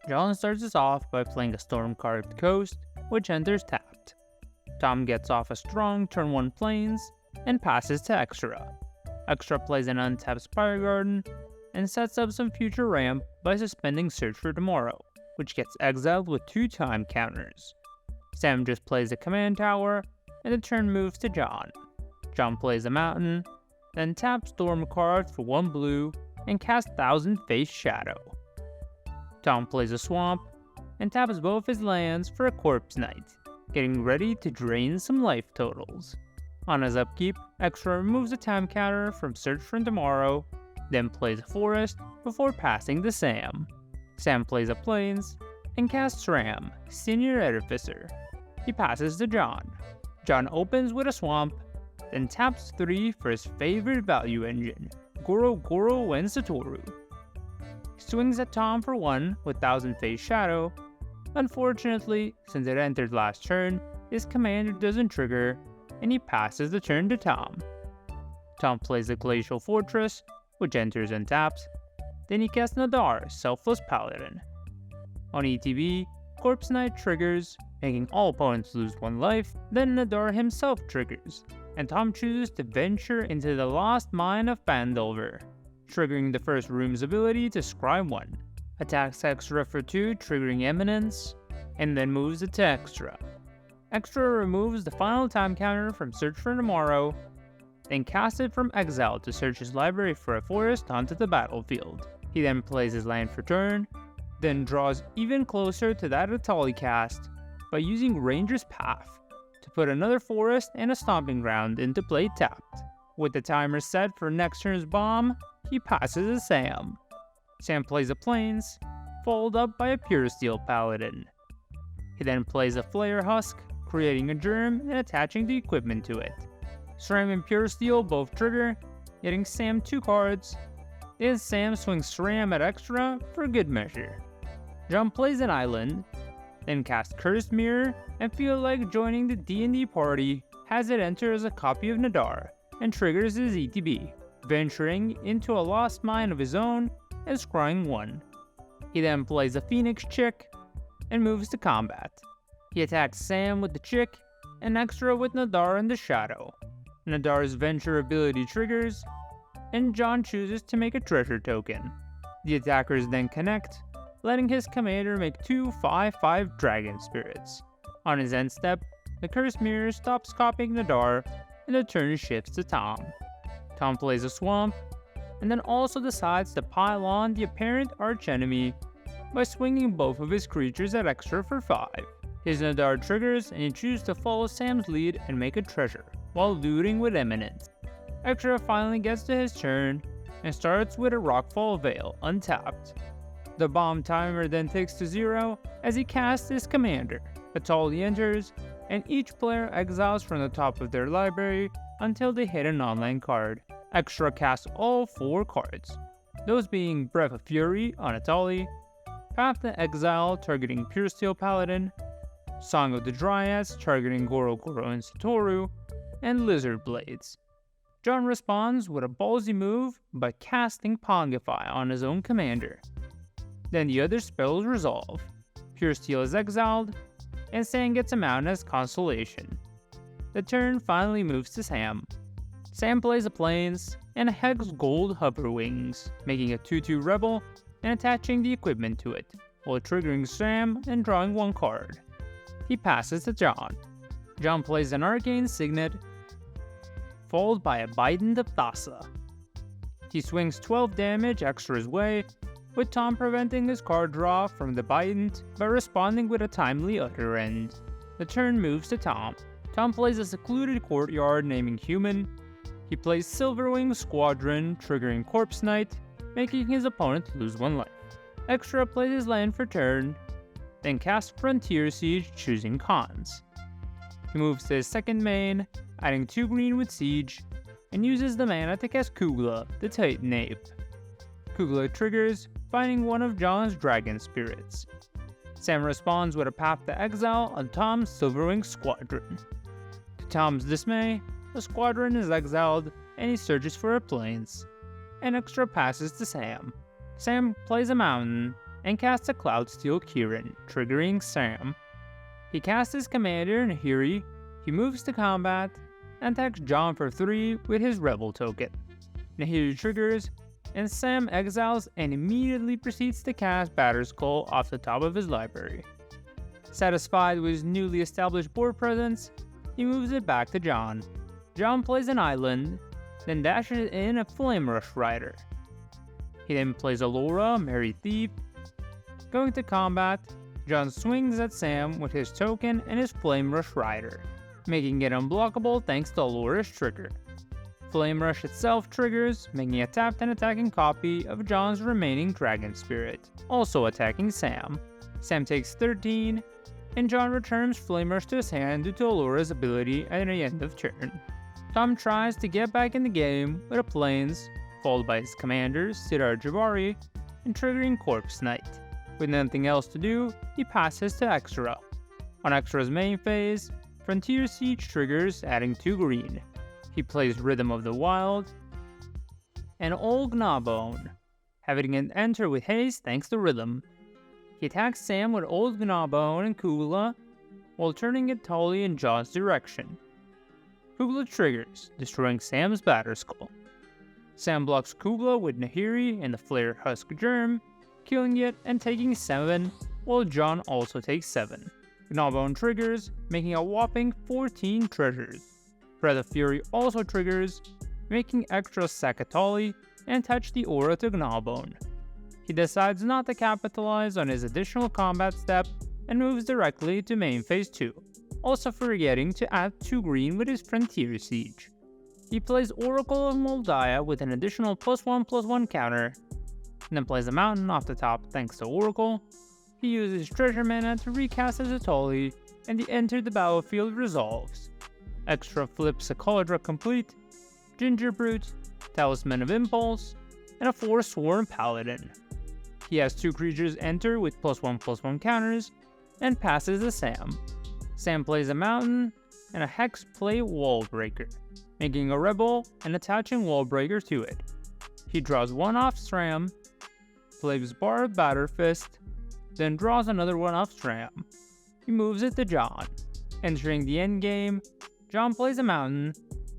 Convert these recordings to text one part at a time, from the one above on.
John starts us off by playing a Storm-Carved Coast, which enters tapped. Tom gets off a strong turn 1 Plains and passes to Extra. Extra plays an untapped Spire Garden and sets up some future ramp by suspending Search for Tomorrow, which gets exiled with 2 time counters. Sam just plays a command tower, and the turn moves to John. John plays a mountain, then taps Storm-Carved for 1 blue and casts Thousand Face Shadow. Tom plays a swamp and taps both his lands for a Corpse Knight, getting ready to drain some life totals. On his upkeep, Extra removes a time counter from Search for Tomorrow, then plays a forest before passing to Sam. Sam plays a Plains and casts Ram, Senior Edificer. He passes to John. John opens with a swamp, then taps 3 for his favorite value engine, Goro-Goro and Satoru. He swings at Tom for 1 with Thousand Face Shadow. Unfortunately, since it entered last turn, his commander doesn't trigger, and he passes the turn to Tom. Tom plays a Glacial Fortress, which enters and taps. Then he casts Nadar, Selfless Paladin. On ETB, Corpse Knight triggers, making all opponents lose 1 life, then Nadar himself triggers, and Tom chooses to venture into the Lost Mine of Phandelver, triggering the first room's ability to scry 1. Attacks Extra for 2, triggering Eminence, and then moves it to Extra. Extra removes the final time counter from Search for Tomorrow, then casts it from exile to search his library for a forest onto the battlefield. He then plays his land for turn, then draws even closer to that Etali cast by using Ranger's Path to put another forest and a stomping ground into play tapped. With the timer set for next turn's bomb, he passes to Sam. Sam plays a Plains, followed up by a Pure Steel Paladin. He then plays a Flare Husk, creating a germ and attaching the equipment to it. SRAM and Pure Steel both trigger, getting Sam 2 cards. Then Sam swings SRAM at Extra for good measure. John plays an island, then casts Cursed Mirror and feel like joining the D&D party has it enter as a copy of Nadar and triggers his ETB, venturing into a lost mine of his own and scrying 1. He then plays a Phoenix Chick and moves to combat. He attacks Sam with the Chick and Extra with Nadar in the Shadow. Nadar's Venture ability triggers, and John chooses to make a treasure token. The attackers then connect, letting his commander make 2 5/5 Dragon Spirits. On his end step, the Cursed Mirror stops copying Nadar, and the turn shifts to Tom. Tom plays a Swamp, and then also decides to pile on the apparent archenemy by swinging both of his creatures at Extra for 5. His Nadar triggers, and he chooses to follow Sam's lead and make a treasure, while looting with Eminence. Extra finally gets to his turn, and starts with a Rockfall Veil, untapped. The bomb timer then takes to 0 as he casts his commander. Etali enters, and each player exiles from the top of their library until they hit an online card. Extra casts all 4 cards, those being Breath of Fury on Etali, Path to Exile targeting Pure Steel Paladin, Song of the Dryads targeting Goro-Goro and Satoru, and Lizard Blades. John responds with a ballsy move by casting Pongify on his own commander. Then the other spells resolve. Pure Steel is exiled, and Sam gets a mountain as consolation. The turn finally moves to Sam. Sam plays a Plains and a Hex Gold Hover Wings, making a 2/2 Rebel and attaching the equipment to it, while triggering Sam and drawing 1 card. He passes to John. John plays an Arcane Signet, followed by a Bident of Thassa. He swings 12 damage Extra's way, with Tom preventing his card draw from the Bident by responding with a timely Utter End. The turn moves to Tom. Tom plays a Secluded Courtyard naming Human. He plays Silverwing Squadron, triggering Corpse Knight, making his opponent lose 1 life. Extra plays his land for turn, then casts Frontier Siege, choosing Cons. He moves to his second main, adding 2 green with Siege, and uses the mana to cast Kugla, the Titan Ape. Kugla triggers, finding one of John's Dragon Spirits. Sam responds with a Path to Exile on Tom's Silverwing Squadron. To Tom's dismay, the squadron is exiled, and he searches for a Plains. An Extra passes to Sam. Sam plays a mountain, and casts a Cloud Steel Kieran, triggering Sam. He casts his commander Nahiri, he moves to combat, and attacks John for 3 with his Rebel token. Nahiri triggers, and Sam exiles and immediately proceeds to cast Batterskull off the top of his library. Satisfied with his newly established board presence, he moves it back to John. John plays an island, then dashes in a Flame Rush Rider. He then plays a Laura, Merry Thief. Going to combat, John swings at Sam with his token and his Flame Rush Rider, making it unblockable thanks to Laura's trigger. Flame Rush itself triggers, making a tapped and attacking copy of John's remaining Dragon Spirit, also attacking Sam. Sam takes 13, and John returns Flame Rush to his hand due to Laura's ability at the end of turn. Tom tries to get back in the game with a Plains, followed by his commanders Sidar, Jabari, and triggering Corpse Knight. With nothing else to do, he passes to Extra. On Extra's main phase, Frontier Siege triggers, adding 2 green. He plays Rhythm of the Wild and Old Gnawbone, having it enter with haste thanks to Rhythm. He attacks Sam with Old Gnawbone and Kugla, while turning Etali in John's direction. Kugla triggers, destroying Sam's Batterskull. Sam blocks Kugla with Nahiri and the Flare Husk Germ, killing it and taking 7, while John also takes 7. Gnawbone triggers, making a whopping 14 treasures. Breath of Fury also triggers, making Extra sack Etali and attach the aura to Gnawbone. He decides not to capitalize on his additional combat step and moves directly to main phase 2, also forgetting to add 2 green with his Frontier Siege. He plays Oracle of Moldiah with an additional +1/+1 counter, and then plays a mountain off the top thanks to Oracle. He uses treasure mana to recast his Etali, and the Enter the Battlefield resolves. Extra flips a Cauldron Complete, Ginger Brute, Talisman of Impulse, and a Forsworn Paladin. He has 2 creatures enter with +1/+1 counters, and passes to Sam. Sam plays a mountain, and a Hex play Wallbreaker, making a Rebel and attaching Wallbreaker to it. He draws 1 off Stram, plays Barbed Batterfist, then draws another 1 off Stram. He moves it to John. Entering the endgame, John plays a mountain,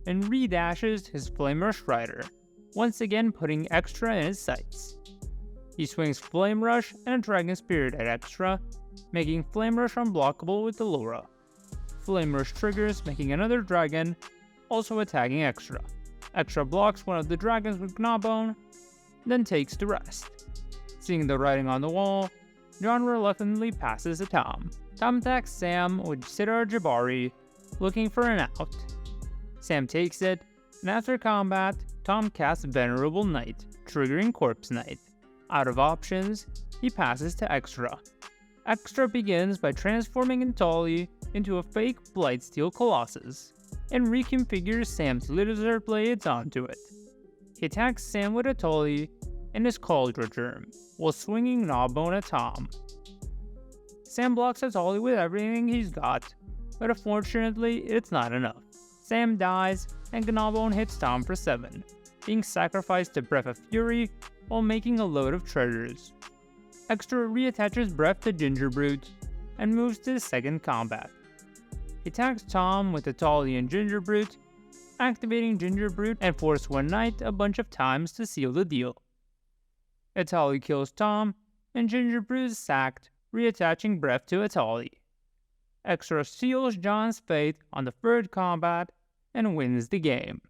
and redashes his Flame Rush Rider, once again putting Extra in his sights. He swings Flame Rush and a Dragon Spirit at Extra, making Flame Rush unblockable with the Laura. Flame Rush triggers, making another dragon, also attacking Extra. Extra blocks one of the dragons with Gnawbone, then takes the rest. Seeing the writing on the wall, John reluctantly passes to Tom. Tom attacks Sam with Sidar Jabari, looking for an out. Sam takes it, and after combat, Tom casts Venerable Knight, triggering Corpse Knight. Out of options, he passes to Extra. Extra begins by transforming Etali into a fake Blightsteel Colossus, and reconfigures Sam's Lizard Blades onto it. He attacks Sam with Etali and his Cauldron Germ, while swinging Gnawbone at Tom. Sam blocks Etali with everything he's got, but unfortunately it's not enough. Sam dies, and Gnawbone hits Tom for 7, being sacrificed to Breath of Fury while making a load of treasures. Extra reattaches Breath to Ginger Brute, and moves to the second combat. He attacks Tom with Etali and Ginger Brute, activating Ginger Brute and Forsworn Knight a bunch of times to seal the deal. Etali kills Tom, and Ginger Brute is sacked, reattaching Breath to Etali. Extra seals John's fate on the third combat and wins the game.